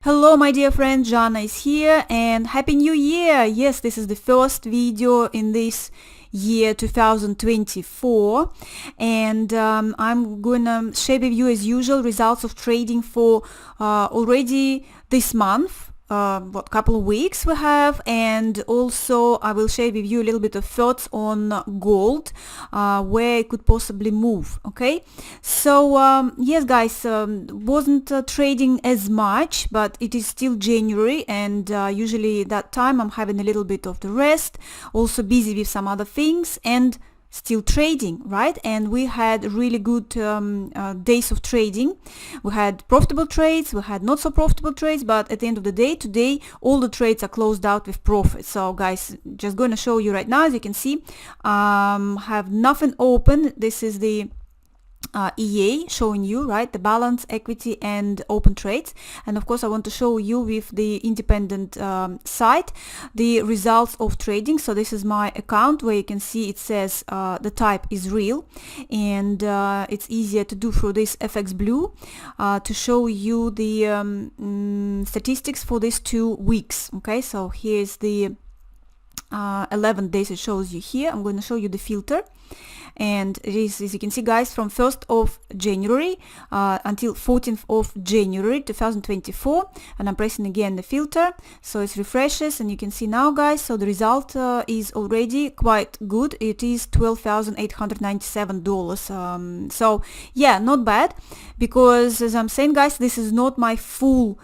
Hello my dear friend, Jana is here and Happy New Year! Yes, this is the first video in this year 2024 and I'm gonna share with you as usual results of trading for already this month. What couple of weeks we have, and also I will share with you a little bit of thoughts on gold, where it could possibly move. Okay, so yes guys, wasn't trading as much, but it is still January, and usually that time I'm having a little bit of the rest, also busy with some other things, and still trading, right? And we had really good days of trading. We had profitable trades, we had not so profitable trades, but at the end of the day, today all the trades are closed out with profit. So guys, just going to show you right now. As you can see, have nothing open. This is the EA showing you, right, the balance, equity and open trades. And of course I want to show you with the independent site the results of trading. So this is my account where you can see it says the type is real, and it's easier to do through this FX Blue to show you the statistics for these 2 weeks. Okay, so here's the 11 days it shows you here. I'm going to show you the filter, and it is, as you can see guys, from 1st of January until 14th of January 2024, and I'm pressing again the filter, so it refreshes, and you can see now guys, so the result is already quite good. It is $12,897. So yeah, not bad, because as I'm saying guys, this is not my full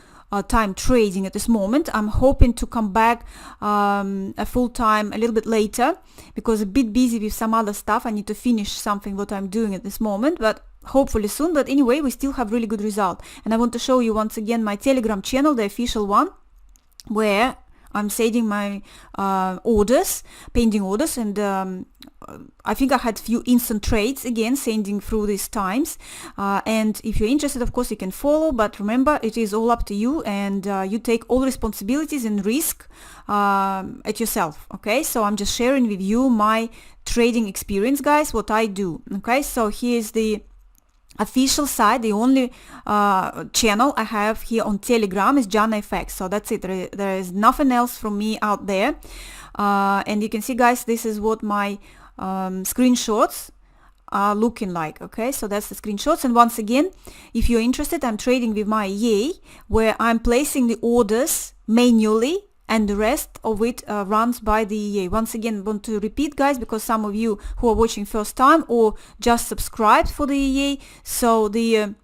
time trading at this moment. I'm hoping to come back a full time a little bit later, because a bit busy with some other stuff. I need to finish something what I'm doing at this moment, but hopefully soon. But anyway, we still have really good result, and I want to show you once again my Telegram channel, the official one, where I'm saving my orders, pending orders, and I think I had few instant trades again sending through these times, and if you're interested, of course you can follow, but remember, it is all up to you, and you take all responsibilities and risk at yourself. Okay, so I'm just sharing with you my trading experience guys, what I do. Okay, so here's the official site. The only channel I have here on Telegram is Jana FX, so that's it. There is nothing else from me out there, and you can see guys, this is what my screenshots are looking like. Okay, so that's the screenshots, and once again, if you're interested, I'm trading with my EA, where I'm placing the orders manually, and the rest of it runs by the EA. Once again, want to repeat guys, because some of you who are watching first time or just subscribed for the EA, so the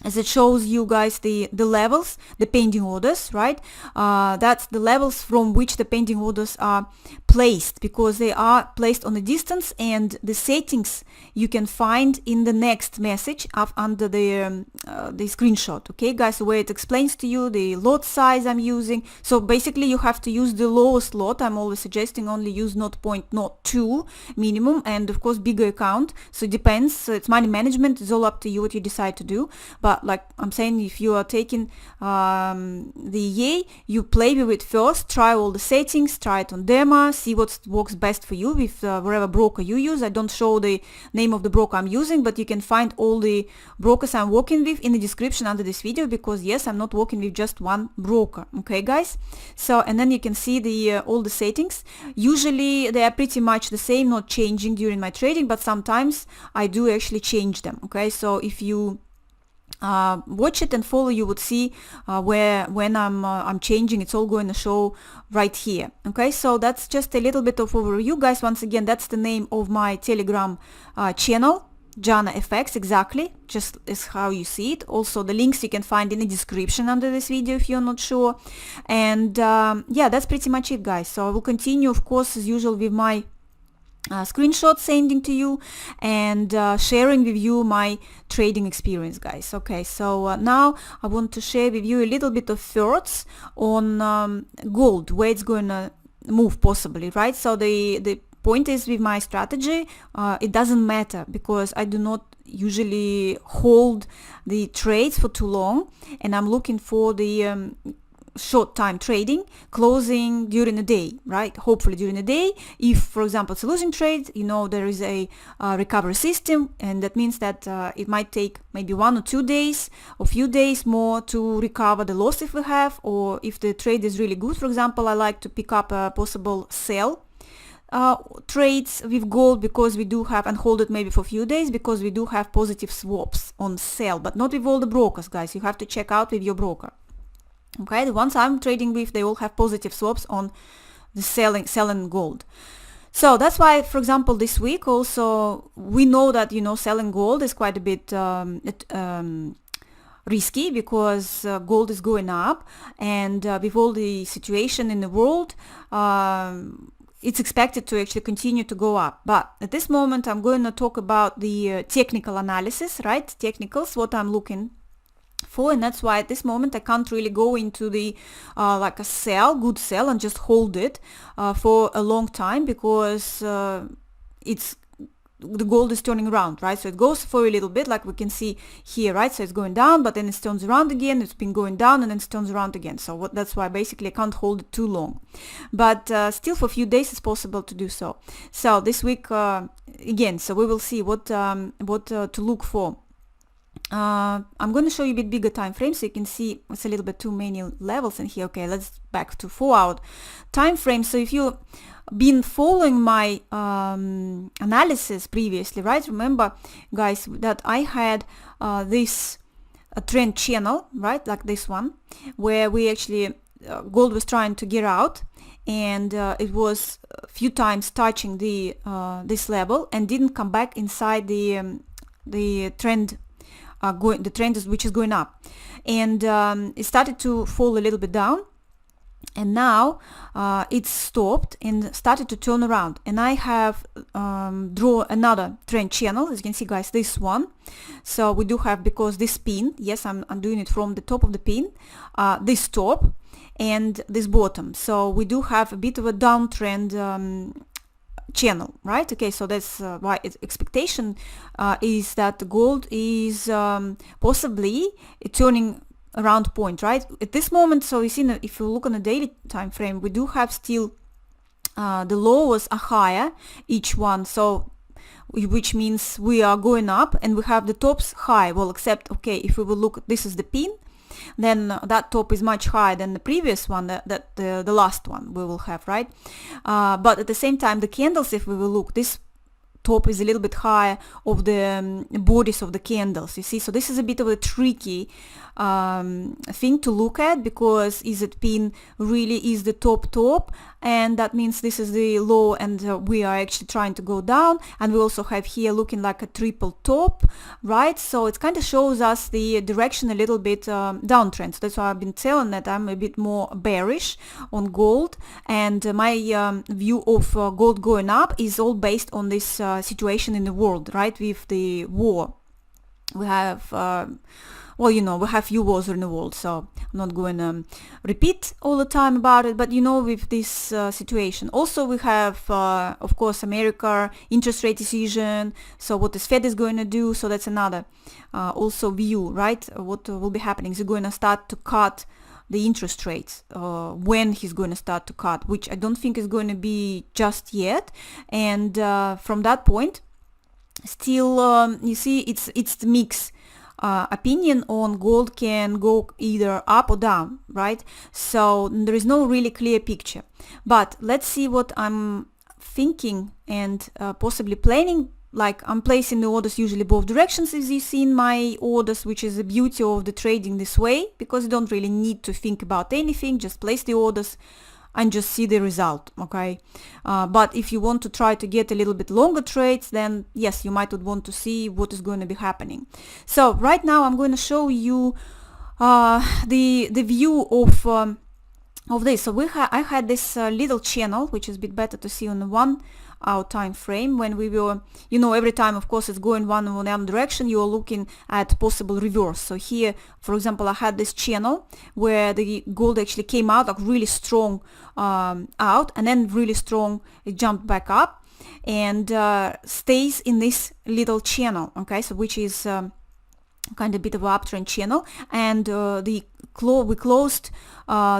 as it shows you guys the levels, the pending orders, right? That's the levels from which the pending orders are placed, because they are placed on a distance, and the settings you can find in the next message up under the screenshot. Okay guys, where it explains to you the lot size I'm using. So basically you have to use the lowest lot. I'm always suggesting only use 0.02 minimum, and of course bigger account, so it depends. So it's money management, it's all up to you what you decide to do. But like I'm saying, if you are taking the EA, you play with it first, try all the settings, try it on demo, see what works best for you with whatever broker you use. I don't show the name of the broker I'm using, but you can find all the brokers I'm working with in the description under this video, because yes, I'm not working with just one broker. Okay guys, so and then you can see the all the settings. Usually they are pretty much the same, not changing during my trading, but sometimes I do actually change them. Okay, so if you watch it and follow, you would see when I'm changing, it's all going to show right here. Okay, so that's just a little bit of overview guys. Once again, that's the name of my Telegram channel, Jana FX, exactly, just as how you see it. Also the links you can find in the description under this video if you're not sure. And yeah, that's pretty much it guys. So I will continue, of course, as usual, with my screenshot sending to you, and sharing with you my trading experience guys. Okay, so now I want to share with you a little bit of thoughts on gold, where it's going to move possibly, right? So the point is, with my strategy, it doesn't matter, because I do not usually hold the trades for too long, and I'm looking for the short time trading, closing during the day, right? Hopefully during the day. If, for example, it's a losing trade, you know, there is a recovery system, and that means that it might take maybe 1 or 2 days or few days more to recover the loss if we have, or if the trade is really good. For example, I like to pick up a possible sell trades with gold, because we do have, and hold it maybe for a few days, because we do have positive swaps on sell, but not with all the brokers, guys. You have to check out with your broker. Okay, the ones I'm trading with, they all have positive swaps on the selling gold. So that's why, for example, this week also we know that, you know, selling gold is quite a bit risky, because gold is going up, and with all the situation in the world, it's expected to actually continue to go up. But at this moment I'm going to talk about the technical analysis, right? Technicals, what I'm looking for, and that's why at this moment I can't really go into the like a good sell and just hold it for a long time, because the gold is turning around, right? So it goes for a little bit, like we can see here, right? So it's going down, but then it turns around again. It's been going down and then it turns around again. So that's why basically I can't hold it too long, but still for a few days it's possible to do so. So this week again, so we will see what to look for. I'm going to show you a bit bigger time frame, so you can see it's a little bit too many levels in here. Okay, let's back to 4-hour time frame. So if you been following my analysis previously, right, remember guys that I had this trend channel, right, like this one, where we actually gold was trying to get out, and it was a few times touching the this level and didn't come back inside the trend, the trend which is going up, and it started to fall a little bit down, and now it stopped and started to turn around, and I have draw another trend channel, as you can see guys, this one. So we do have, because this pin, yes, I'm doing it from the top of the pin, this top and this bottom, so we do have a bit of a downtrend channel, right? Okay, so that's why its expectation is that the gold is possibly turning around point, right, at this moment. So you see, if you look on the daily time frame, we do have still the lows are higher each one, so which means we are going up, and we have the tops high. Well, except, okay, if we will look, this is the pin, then that top is much higher than the previous one, the last one we will have, right? But at the same time, the candles, if we will look, this top is a little bit higher of the bodies of the candles, you see. So this is a bit of a tricky thing to look at, because is it pin really is the top, and that means this is the low, and we are actually trying to go down, and we also have here looking like a triple top, right? So it kind of shows us the direction a little bit downtrend. So that's why I've been telling that I'm a bit more bearish on gold, and my view of gold going up is all based on this situation in the world, right, with the war. We have well, you know, we have few wars in the world, so I'm not going to repeat all the time about it, but you know, with this situation. Also we have of course America interest rate decision, so what this Fed is going to do, so that's another also view, right, what will be happening. Is he going to start to cut the interest rates, when he's going to start to cut, which I don't think is going to be just yet, and from that point still you see it's the mix opinion on gold, can go either up or down, right? So there is no really clear picture, but let's see what I'm thinking and possibly planning. Like, I'm placing the orders usually both directions, as you see in my orders, which is the beauty of the trading this way, because you don't really need to think about anything, just place the orders and just see the result, okay? But if you want to try to get a little bit longer trades, then yes, you might want to see what is going to be happening. So right now I'm going to show you the view of this. So I had this little channel, which is a bit better to see on the 1 hour time frame, when we were, you know, every time of course it's going one direction, you are looking at possible reverse. So here, for example, I had this channel where the gold actually came out like really strong out, and then really strong, it jumped back up and stays in this little channel, okay, so which is kind of bit of an uptrend channel, and we closed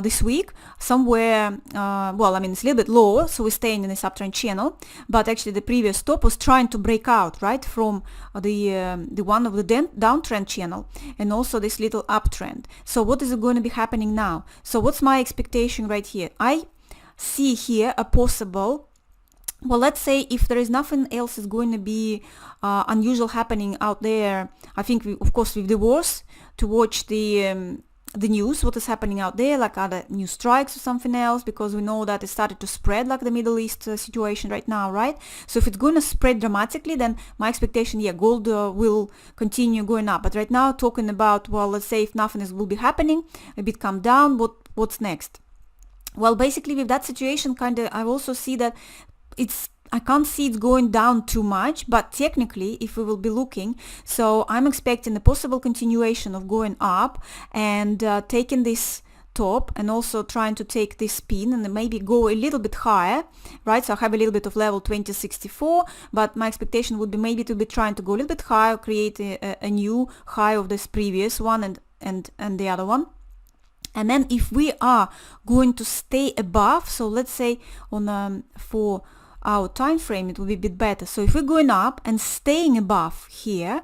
this week somewhere, well, I mean, it's a little bit lower, so we're staying in this uptrend channel, but actually the previous stop was trying to break out, right, from the one of the downtrend channel, and also this little uptrend. So what is going to be happening now? So what's my expectation right here? I see here a possible, well, let's say if there is nothing else is going to be unusual happening out there, I think of course with the wars, to watch the news, what is happening out there, like other new strikes or something else, because we know that it started to spread, like the Middle East situation right now, right? So if it's going to spread dramatically, then my expectation, yeah, gold will continue going up. But right now, talking about, well, let's say if nothing will be happening, a bit come down, what's next? Well, basically with that situation, kind of, I also see that I can't see it going down too much, but technically, if we will be looking, so I'm expecting a possible continuation of going up and taking this top and also trying to take this pin and maybe go a little bit higher, right? So I have a little bit of level 2064, but my expectation would be maybe to be trying to go a little bit higher, create a new high of this previous one and the other one. And then if we are going to stay above, so let's say on for our time frame, it will be a bit better. So if we're going up and staying above here,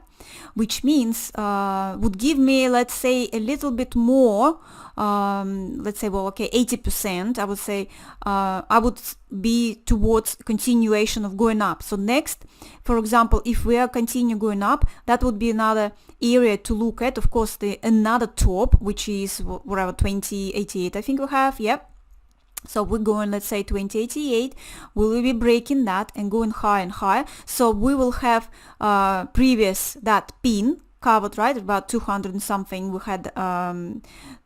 which means would give me, let's say, a little bit more, let's say, well, okay, 80%, I would say, I would be towards continuation of going up. So next, for example, if we are continue going up, that would be another area to look at. Of course, another top, which is whatever, 2088, I think we have, yep. So we're going, let's say 2088, we will be breaking that and going higher and higher. So we will have previous that pin covered, right, about 200 and something we had,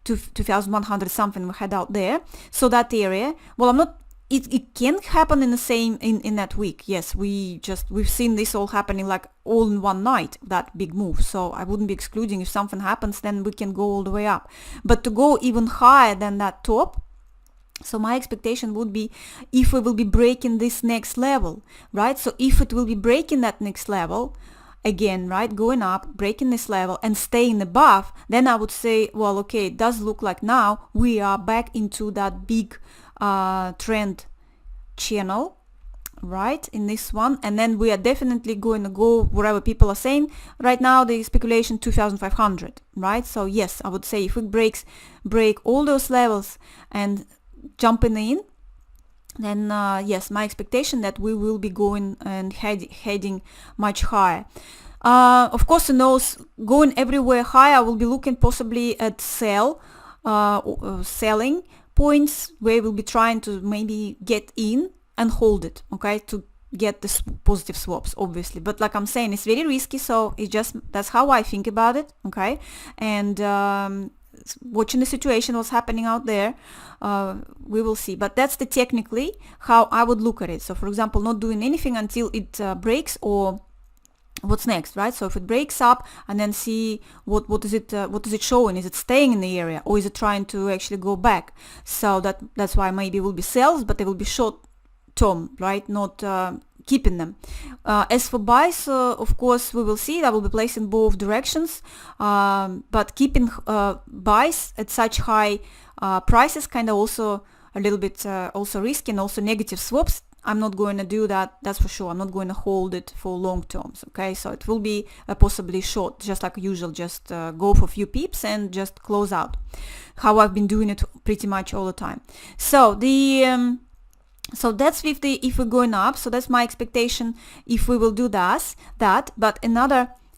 2100 something we had out there. So that area, well, it can happen in the same, in that week. Yes, we've seen this all happening like all in one night, that big move. So I wouldn't be excluding if something happens, then we can go all the way up. But to go even higher than that top, so my expectation would be if we will be breaking this next level, right? So if it will be breaking that next level, again, right, going up, breaking this level and staying above, then I would say, well, okay, it does look like now we are back into that big trend channel, right, in this one, and then we are definitely going to go wherever people are saying right now the speculation 2500, right? So yes, I would say if it break all those levels and jumping in, then yes, my expectation that we will be going and heading much higher. Of course, in those going everywhere higher, I will be looking possibly at selling points where we'll be trying to maybe get in and hold it, okay, to get the positive swaps, obviously. But like I'm saying, it's very risky, so that's how I think about it, okay? And watching the situation, what's happening out there, we will see. But that's technically how I would look at it. So for example, not doing anything until it breaks, or what's next, right? So if it breaks up, and then see what is it showing? Is it staying in the area, or is it trying to actually go back? So that's why maybe it will be sells, but they will be short term, right? Not keeping them. As for buys, of course, we will see. I will be placing both directions, but keeping buys at such high prices kind of also a little bit also risky, and also negative swaps. I'm not going to do that, that's for sure. I'm not going to hold it for long terms, okay? So it will be possibly short, just like usual, just go for a few pips and just close out, how I've been doing it pretty much all the time. So so that's with if we're going up, so that's my expectation if we will do that. But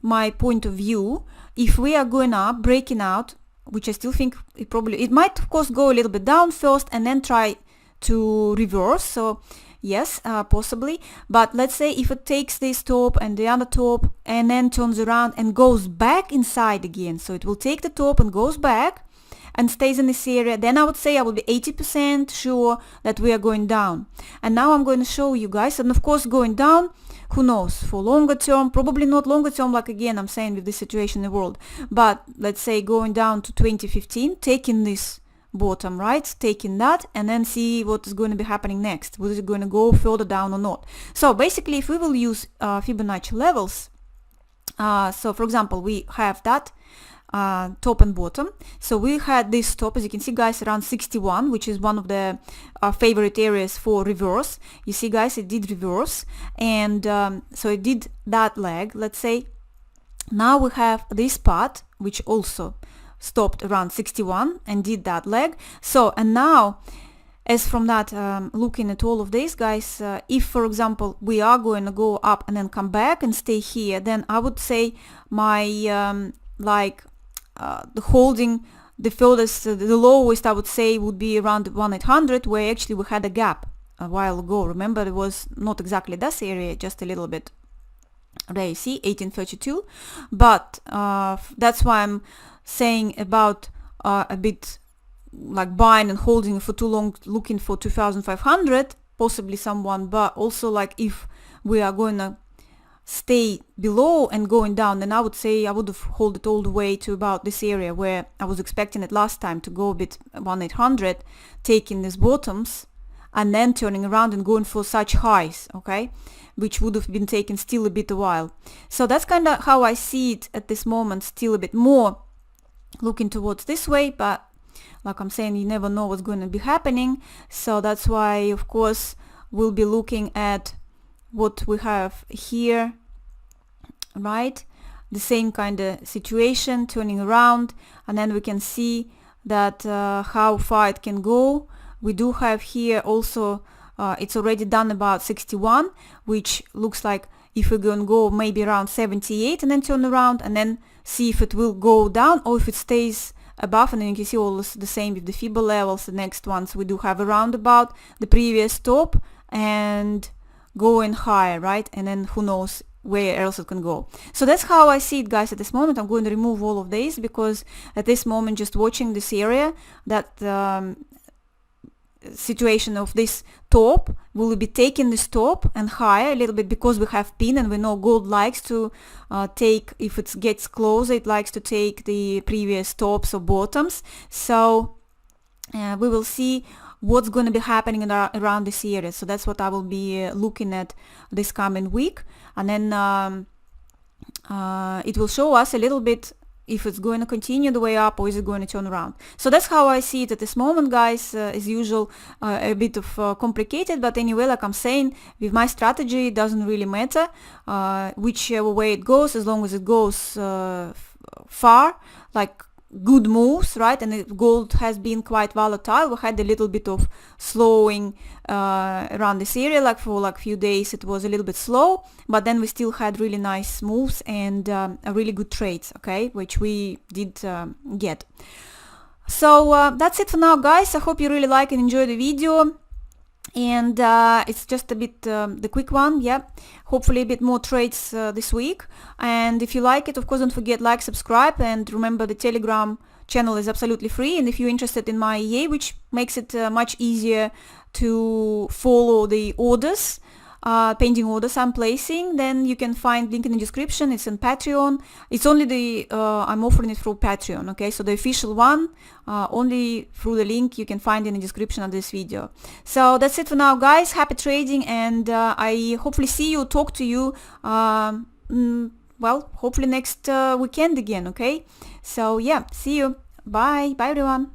my point of view, if we are going up, breaking out, which I still think it might of course go a little bit down first and then try to reverse. So yes, possibly. But let's say if it takes this top and the other top and then turns around and goes back inside again, so it will take the top and goes back and stays in this area, then I would say I will be 80% sure that we are going down. And now I'm going to show you guys, and of course going down, who knows, for longer term, probably not longer term, like again I'm saying with this situation in the world, but let's say going down to 2015, taking this bottom, right, taking that, and then see what is going to be happening next. Was it going to go further down or not? So basically, if we will use Fibonacci levels, So for example, we have that top and bottom. So we had this top, as you can see guys, around 61, which is one of the favorite areas for reverse. You see guys, it did reverse, and so it did that leg, let's say. Now we have this part which also stopped around 61 and did that leg. So, and now as from that, looking at all of this guys, if for example we are going to go up and then come back and stay here, then I would say my the holding the furthest, the lowest I would say would be around 1800, where actually we had a gap a while ago. Remember, it was not exactly this area, just a little bit. There you see 1832, but that's why I'm saying about a bit like buying and holding for too long, looking for 2500, possibly someone, but also like if we are going to stay below and going down, then I would say I would have held it all the way to about this area where I was expecting it last time to go a bit 1800, taking these bottoms and then turning around and going for such highs, okay, which would have been taken still a bit a while. So that's kind of how I see it at this moment, still a bit more looking towards this way, but like I'm saying, you never know what's going to be happening. So that's why, of course, we'll be looking at what we have here, right? The same kind of situation, turning around, and then we can see that how far it can go. We do have here also, it's already done about 61, which looks like if we're going to go maybe around 78 and then turn around and then see if it will go down or if it stays above. And then you can see all the same with the Fibonacci levels. The next ones we do have around about the previous top and going higher, right? And then who knows where else it can go. So that's how I see it, guys, at this moment. I'm going to remove all of these because at this moment, just watching this area, that situation of this top, will be taking this top and higher a little bit because we have pin, and we know gold likes to take, if it gets closer, it likes to take the previous tops or bottoms. So we will see what's going to be happening around this area. So that's what I will be looking at this coming week, and then it will show us a little bit if it's going to continue the way up or is it going to turn around. So that's how I see it at this moment, guys. As usual, a bit of complicated, but anyway, like I'm saying, with my strategy, it doesn't really matter whichever way it goes, as long as it goes far, like good moves, right? And gold has been quite volatile. We had a little bit of slowing around this area, like for like few days it was a little bit slow, but then we still had really nice moves and really good trades, okay, which we did get. So that's it for now, guys. I hope you really like and enjoy the video. And it's just a bit the quick one, yeah, hopefully a bit more trades this week. And if you like it, of course, don't forget like, subscribe, and remember the Telegram channel is absolutely free. And if you're interested in my EA, which makes it much easier to follow the orders, pending orders I'm placing, then you can find link in the description. It's on Patreon. It's only the I'm offering it through Patreon, okay? So the official one, only through the link you can find in the description of this video. So that's it for now, guys. Happy trading, and I hopefully see you, talk to you, well, hopefully next weekend again, okay? So yeah, see you. Bye everyone.